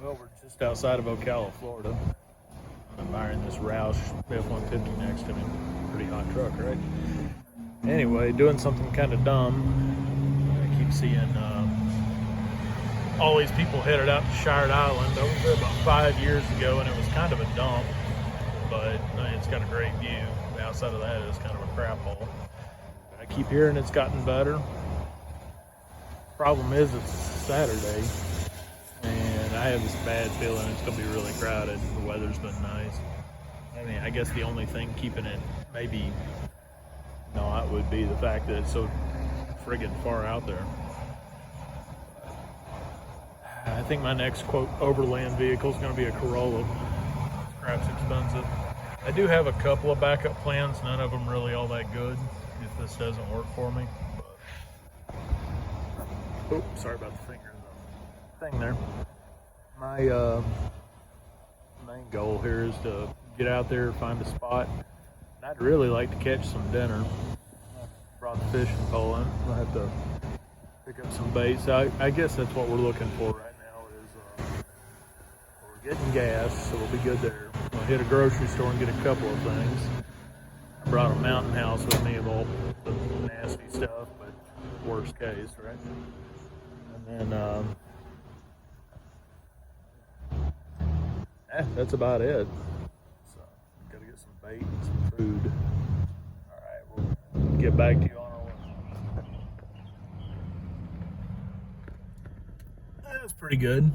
Well, we're just outside of Ocala, Florida. I'm admiring this Roush F-150 next to me. Pretty hot truck, right? Anyway, doing something kind of dumb. I keep seeing all these people headed out to Shired Island. I was there about 5 years ago, and it was kind of a dump, but it's got a great view. Outside of that, it's kind of a crap hole. I keep hearing it's gotten better. Problem is, it's Saturday, and I have this bad feeling it's going to be really crowded. The weather's been nice. I mean, I guess the only thing keeping it maybe not would be the fact that it's so friggin' far out there. I think my next, quote, overland vehicle is going to be a Corolla. Crap's expensive. I do have a couple of backup plans, none of them really all that good if this doesn't work for me. But, oh, sorry about the finger thing there. My main goal here is to get out there, find a spot. And I'd really like to catch some dinner. I brought the fishing pole in. I'll have to pick up some bait. So I guess that's what we're looking for right now is we're getting gas, so we'll be good there. I'll hit a grocery store and get a couple of things. I brought a mountain house with me of all the nasty stuff, but worst case, right? And then that's about it. So gotta get some bait and some food. All right, we'll get back to you on our way. That's pretty good.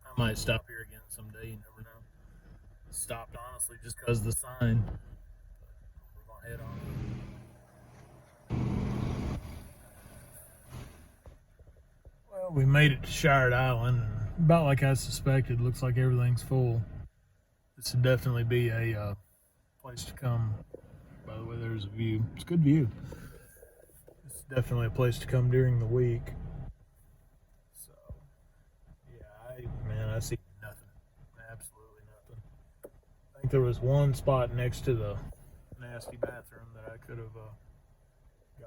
I might stop here again someday, you never know. Stopped honestly just because of the sign. But we're gonna head on. Well, we made it to Shired Island. About like I suspected, looks like everything's full. This would definitely be a place to come. By the way, there's a view. It's a good view. It's definitely a place to come during the week. So, yeah, I see nothing. Absolutely nothing. I think there was one spot next to the nasty bathroom that I could have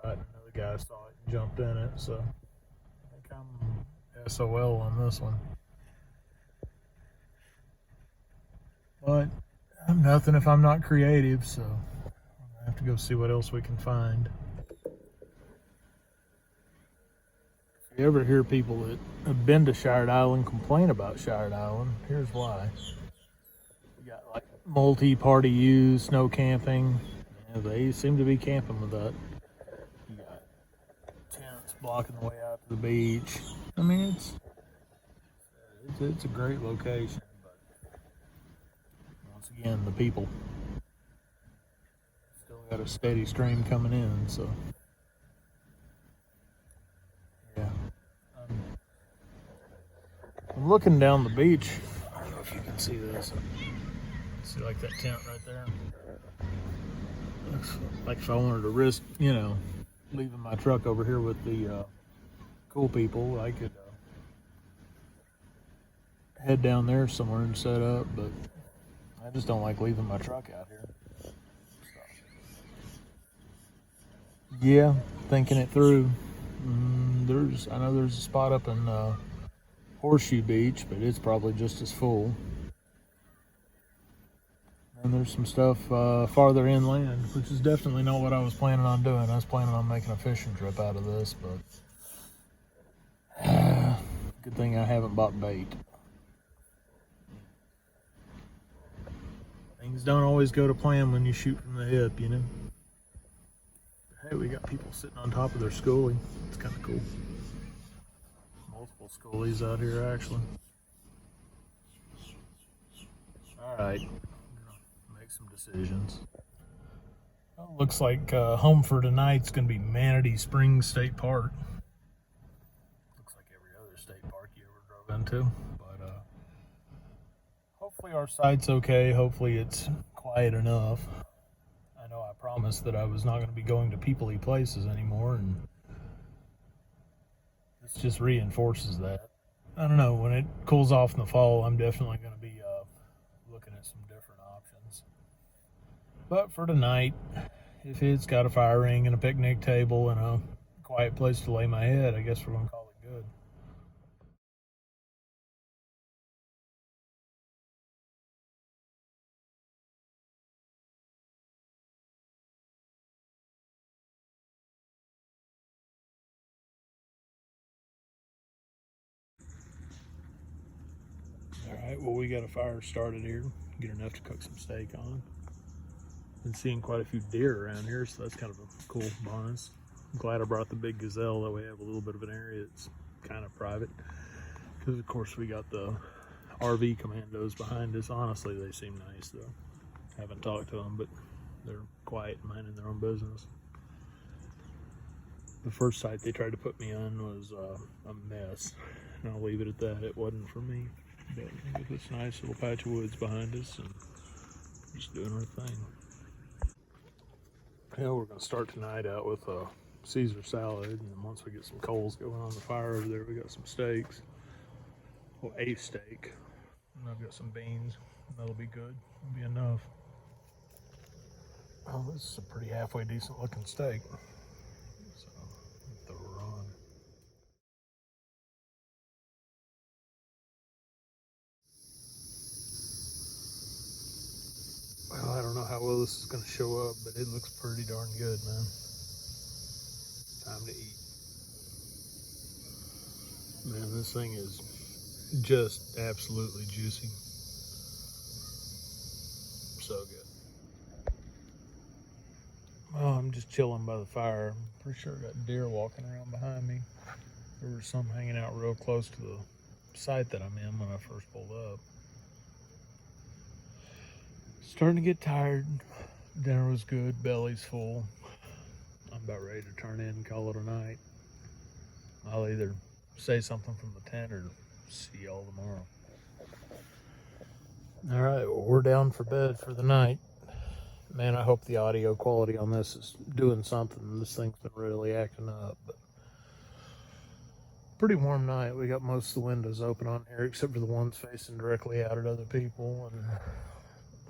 gotten. Another guy saw it and jumped in it, so I think I'm SOL on this one. But I'm nothing if I'm not creative, so I have to go see what else we can find. If you ever hear people that have been to Shired Island complain about Shired Island, here's why. You got like multi-party use, snow camping. Yeah, they seem to be camping with that. You got tents blocking the way out to the beach. I mean, it's a great location. Again, the people still got a steady stream coming in, so yeah. I'm looking down the beach. I don't know if you can see this. See, like that tent right there. Looks like if I wanted to risk, leaving my truck over here with the cool people, I could head down there somewhere and set up, but I just don't like leaving my truck out here. So, yeah, thinking it through. I know there's a spot up in Horseshoe Beach, but it's probably just as full. And there's some stuff farther inland, which is definitely not what I was planning on doing. I was planning on making a fishing trip out of this, but good thing I haven't bought bait. Things don't always go to plan when you shoot from the hip, Hey, we got people sitting on top of their schoolie. It's kind of cool. Multiple schoolies out here, actually. All right, make some decisions. Well, looks like home for tonight's going to be Manatee Springs State Park. Looks like every other state park you ever drove into, but hopefully our site's okay. Hopefully it's quiet enough. I know I promised that I was not going to be going to people-y places anymore, and this just reinforces that. I don't know, when it cools off in the fall, I'm definitely going to be looking at some different options. But for tonight, if it's got a fire ring and a picnic table and a quiet place to lay my head, I guess we're going to call it good. Alright, well, we got a fire started here. Get enough to cook some steak on. Been seeing quite a few deer around here, so that's kind of a cool bonus. I'm glad I brought the big gazelle, that way I have a little bit of an area that's kind of private. Because of course we got the RV commandos behind us. Honestly, they seem nice though. Haven't talked to them, but they're quiet, minding their own business. The first site they tried to put me on was a mess, and I'll leave it at that. It wasn't for me. But look at this nice little patch of woods behind us, and just doing our thing. Yeah, we're gonna start tonight out with a Caesar salad, and then once we get some coals going on the fire over there, we got some steaks. Well, a steak. And I've got some beans. That'll be good. That'll be enough. Oh, this is a pretty halfway decent looking steak. So, throw her on. Well, I don't know how well this is going to show up, but it looks pretty darn good, man. Time to eat. Man, this thing is just absolutely juicy. So good. Oh, I'm just chilling by the fire. I'm pretty sure I got deer walking around behind me. There were some hanging out real close to the site that I'm in when I first pulled up. Starting to get tired. Dinner was good, belly's full. I'm about ready to turn in and call it a night. I'll either say something from the tent or see y'all tomorrow. All right, well, we're down for bed for the night. Man, I hope the audio quality on this is doing something. This thing's been really acting up. But pretty warm night. We got most of the windows open on here, except for the ones facing directly out at other people. And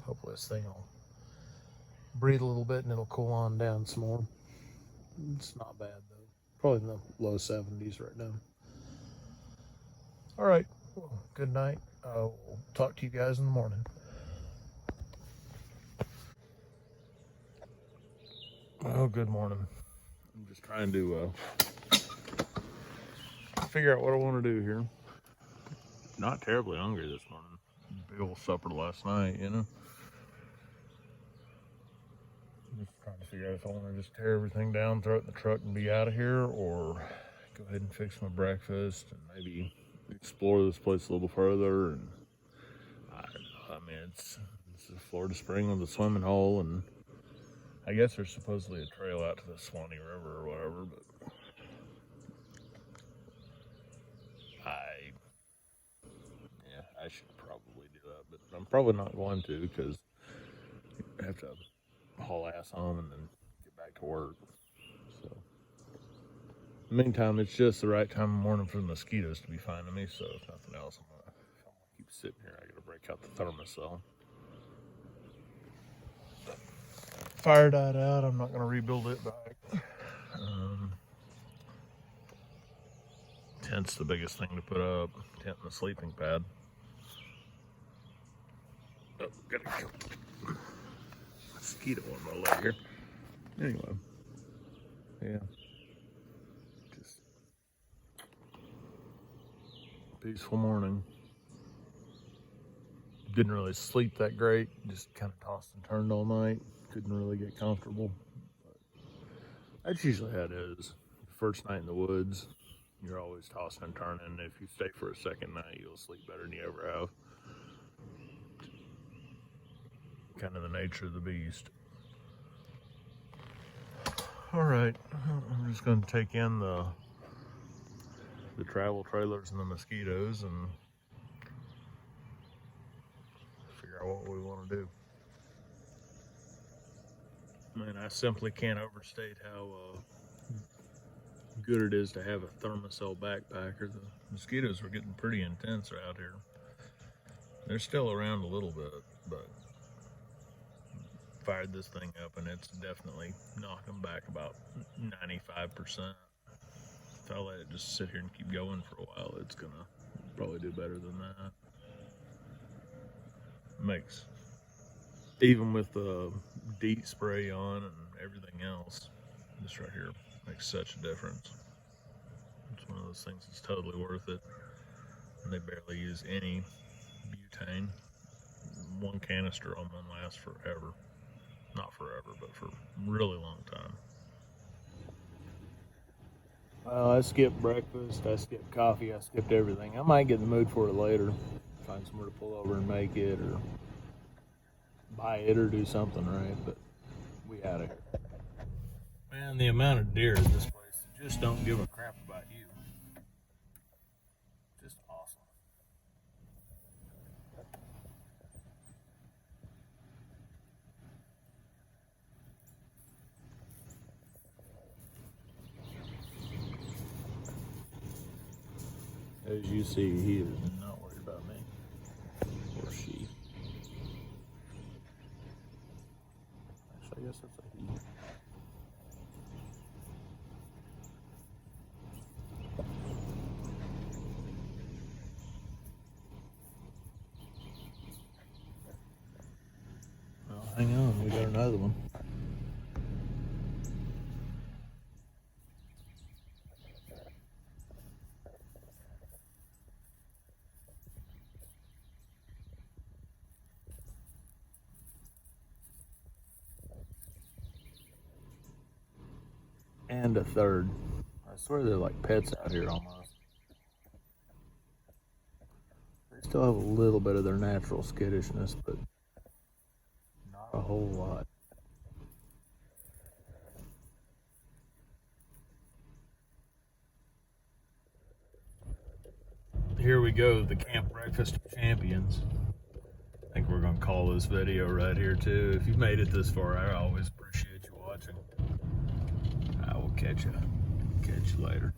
hopefully this thing will breathe a little bit and it'll cool on down some more. It's not bad though. Probably in the low 70s right now. All right. Well, good night. We'll talk to you guys in the morning. Oh, good morning. I'm just trying to figure out what I want to do here. Not terribly hungry this morning. Big old supper last night, you know. Just trying to figure out if I want to just tear everything down, throw it in the truck and be out of here, or go ahead and fix my breakfast and maybe explore this place a little further. And I don't know. I mean, it's a Florida spring with a swimming hole, and I guess there's supposedly a trail out to the Swanee River or whatever, but I should probably do that, but I'm probably not going to because I have to haul ass home and then get back to work. So, in the meantime, it's just the right time in the morning for the mosquitoes to be finding me, so if nothing else, if I'm gonna keep sitting here, I gotta break out the thermosol. Fire died out. I'm not gonna rebuild it back. Tent's the biggest thing to put up. Tent and the sleeping pad. Oh, gotta kill mosquito on my leg here. Anyway, yeah, just peaceful morning. Didn't really sleep that great. Just kind of tossed and turned all night. Couldn't really get comfortable. But that's usually how it is. First night in the woods, you're always tossing and turning. If you stay for a second night, you'll sleep better than you ever have. Kind of the nature of the beast. All right, I'm just going to take in the travel trailers and the mosquitoes and figure out what we want to do. Man, I simply can't overstate how good it is to have a thermocell backpacker. The mosquitoes were getting pretty intense out here. They're still around a little bit, but fired this thing up and it's definitely knocking back about 95%. If I let it just sit here and keep going for a while, it's gonna probably do better than that. Makes, even with the DEET spray on and everything else, this right here makes such a difference. It's one of those things that's totally worth it. And they barely use any butane. One canister on one lasts forever. Not forever, but for a really long time. Well, I skipped breakfast, I skipped coffee, I skipped everything. I might get in the mood for it later. Find somewhere to pull over and make it, or buy it, or do something, right? But we out of here. Man, the amount of deer in this place just don't give a crap about you. Just awesome. As you see, he is not worried about me. Or she. Actually, I guess that's a he. Well, hang on, we got another one. And a third. I swear they're like pets out here almost. They still have a little bit of their natural skittishness, but not a whole lot. Here we go, the Camp Breakfast of Champions. I think we're going to call this video right here too. If you've made it this far, I always appreciate you watching. I will catch you later.